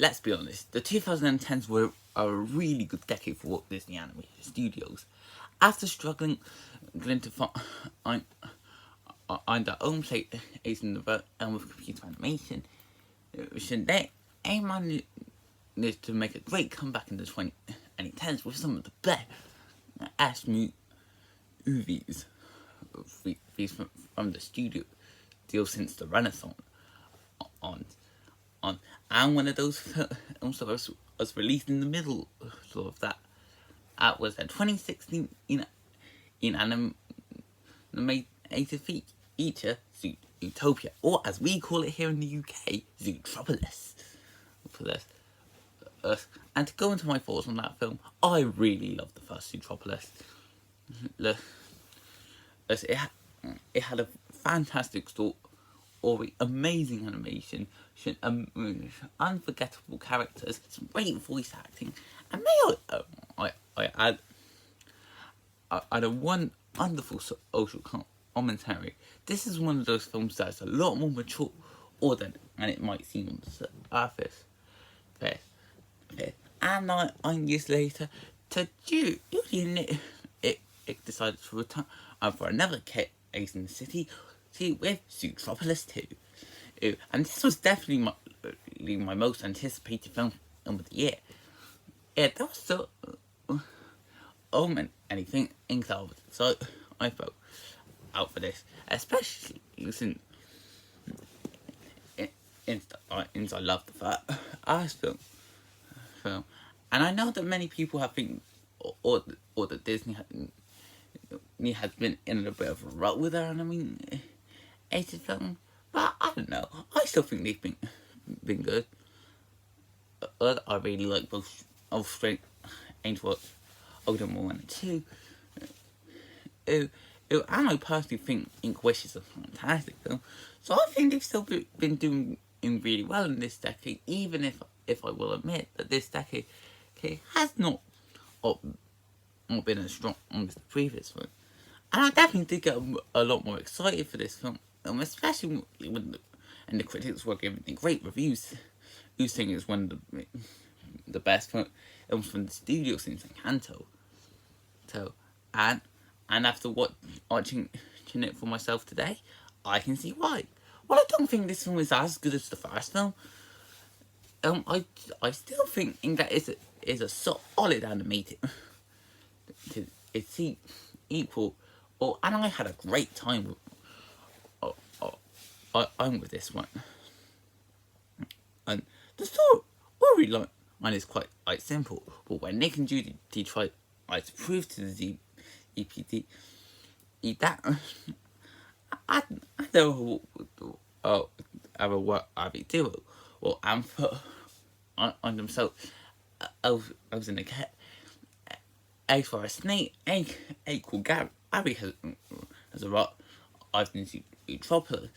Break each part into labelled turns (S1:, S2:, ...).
S1: let's be honest, the 2010s were a really good decade for Walt Disney Animation Studios. After struggling to find their own place in the realm of computer animation, they managed to make a great comeback in the 2010s with some of the best movies from the studio deal since the Renaissance on, and one of those films that was released in the middle of that was a 2016 animated feature, Zootopia, or as we call it here in the UK, Zootropolis. And to go into my thoughts on that film, I really loved the first Zootropolis. It had a fantastic story, amazing animation, unforgettable characters, some great voice acting, and I add a wonderful social commentary. This is one of those films that's a lot more mature than it might seem on the surface. And 9 years later, Julian it decided to return for another case in the city with Zootropolis 2. And this was definitely my most anticipated film of the year. There was so anything incredible, so I felt out for this, especially since I love the first film. And I know that many people have been, or that Disney has been in a bit of a rut with their animated film, but I don't know. I still think they've been good. I really like both Straight Angel Odin 1 and 2. And I personally think Ink Wish is a fantastic film. So I think they've still been doing really well in this decade, even if I will admit that this decade has not been as strong as the previous one. And I definitely did get a lot more excited for this film, especially when the critics were giving it great reviews. You saying it's one of the best films from the studio since Encanto. And after watching it for myself today, I can see why. Well, I don't think this film is as good as the first film. I still think that is a solid animated. It's equal. And I had a great time with this one. And the storyline is quite simple. But when Nick and Judy try to prove to the EPD that I don't have a big deal and put on themselves. I was in a cat. A for a snake, A called Gary has a rock. I've been to Zootropolis,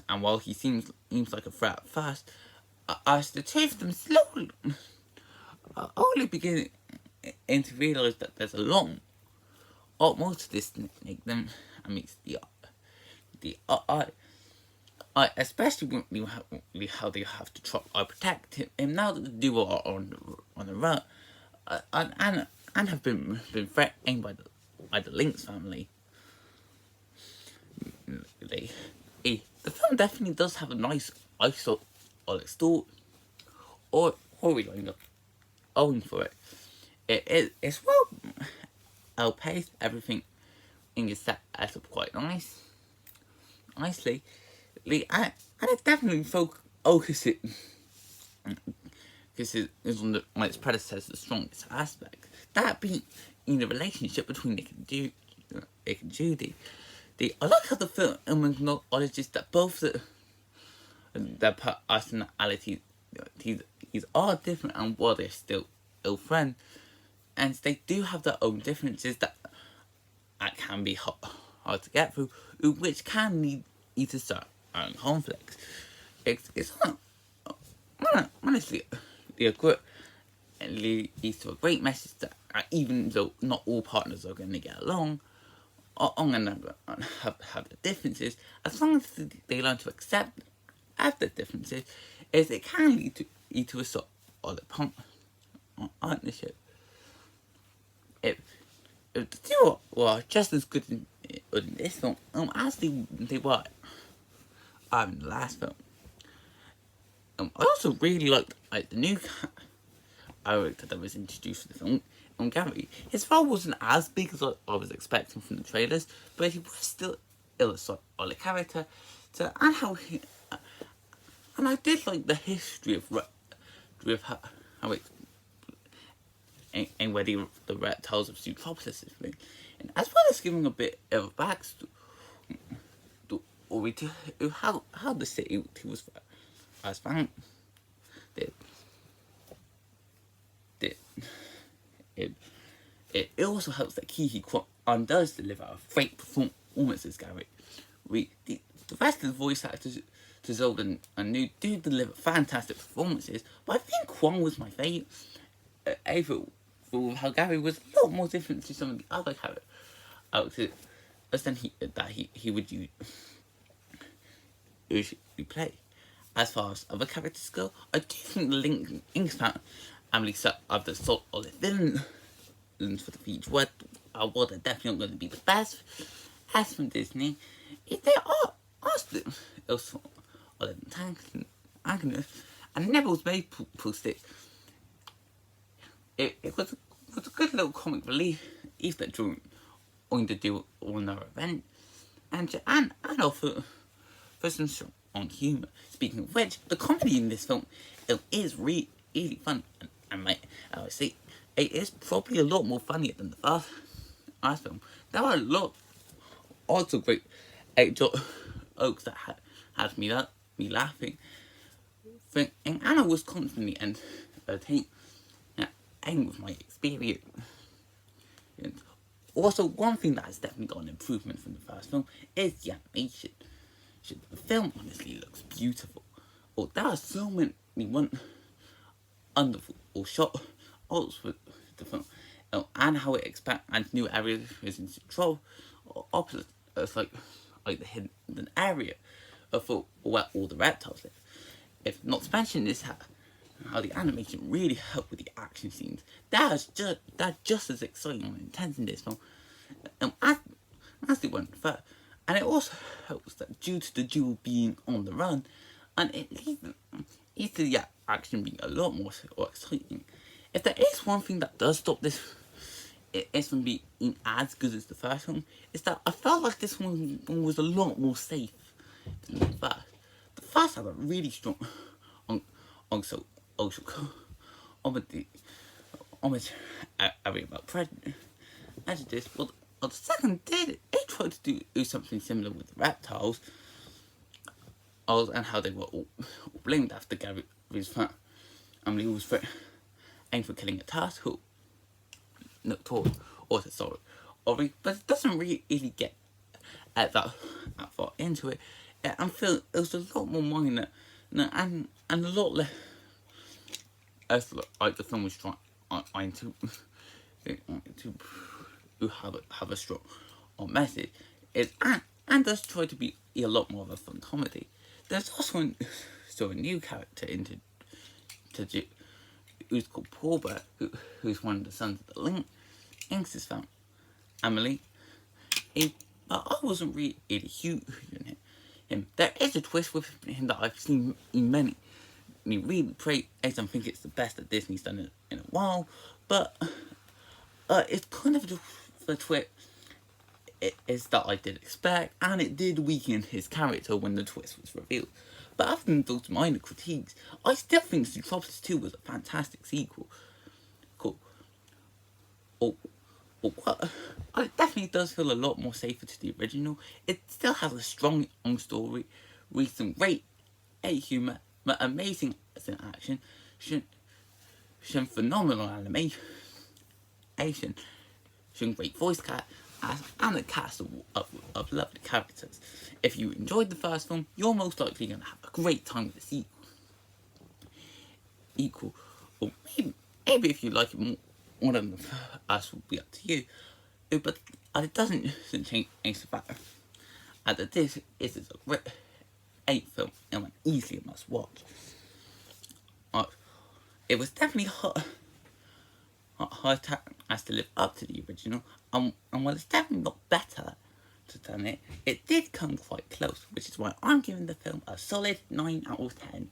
S1: and while he seems like a threat at first, as the two of them slowly only begin to realise that there's a lot more to this snake than meets the eye. Especially how they have to try to protect him now that the duo are on the run, and have been threatened by the Lynx family. The film definitely does have a nice story or storyline going for it. It's well paced. Everything is set up quite nicely. And it's definitely focuses on its predecessor's strongest aspect, that being in the relationship between Nick and Judy. I like how the film acknowledges that both their personalities are different, and while they're still ill friends, and they do have their own differences that can be hard to get through, which can lead to certain conflicts. It's honestly leads to a great message that even though not all partners are going to get along, are going to have the differences, as long as they learn to accept other differences is it can lead to a sort of partnership. If the two were just as good in this film as they were in the last film. I also really liked the new character that was introduced in the film. Gary, his role wasn't as big as I was expecting from the trailers, but he was still a solid character. So, and I did like the history of how it and where the reptiles of Zootropolis is made, and as well as giving a bit of a backstory to how the city was found. It also helps that Kihi Kwan does deliver a great performances, Gary. The rest of the voice actors to Zelda and New do deliver fantastic performances, but I think Kwan was my favourite. How Gary was a lot more different to some of the other characters he would usually play. As far as other characters go, I do think the Link's family set of the sort of the villains for the future what are definitely not going to be the best. As from Disney, if they are still sort of antagonists, and Neville's maple stick, it was a good little comic relief that during to do on our event, and also for some strong humour. Speaking of which, the comedy in this film is really fun, and I would say it is probably a lot more funnier than the first film. There are a lot also great jokes that had me laughing. And Anna was constantly entertained with my experience. And also, one thing that has definitely got an improvement from the first film is the animation. The film honestly looks beautiful. There are so many wonderful shots with the film, and how it expands new areas in control. Opposite, it's like the hidden area of where all the reptiles live. If not to mention this, how the animation really helped with the action scenes. That's just as exciting and intense in this film as the one first. And it also helps that due to the duel being on the run, and it leads to the action being a lot more exciting. If there is one thing that does stop this is from being as good as the first one, is that I felt like this one was a lot more safe than the first. The first had a really strong also area about prejudice. Well, the second did it tried to do something similar with the reptiles, and how they were all blamed after Gary's family was aimed for killing a task who also sorry, but it doesn't really get that far into it. I feel it was a lot more minor and a lot less like the film was trying to have a strong message. And does try to be a lot more of a fun comedy. There's also a new character who's called Paul Bear, who's one of the sons of the Lynx's family. Emily. But I wasn't really huge in him. There is a twist with him that I've seen in many really praise and think it's the best that Disney's done in a while, but it's kind of the twist is that I did expect, and it did weaken his character when the twist was revealed. But other than those minor critiques, I still think Zootropolis 2 was a fantastic sequel. Cool. It definitely does feel a lot more safer to the original. It still has a strong story, with some great humour, but amazing action, some phenomenal animation, some great voice cast, and a cast of lovely characters. If you enjoyed the first film, you're most likely going to have a great time with the sequel. Or maybe if you like it more than the first, will be up to you. But it doesn't change the fact that this is a 2008 film and one easily a must watch. It was definitely hard as to live up to the original, and while it's definitely not better than it, it did come quite close, which is why I'm giving the film a solid 9 out of 10.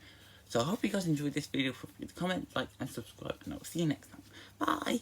S1: So I hope you guys enjoyed this video. Feel free to comment, like, and subscribe, and I'll see you next time. Bye!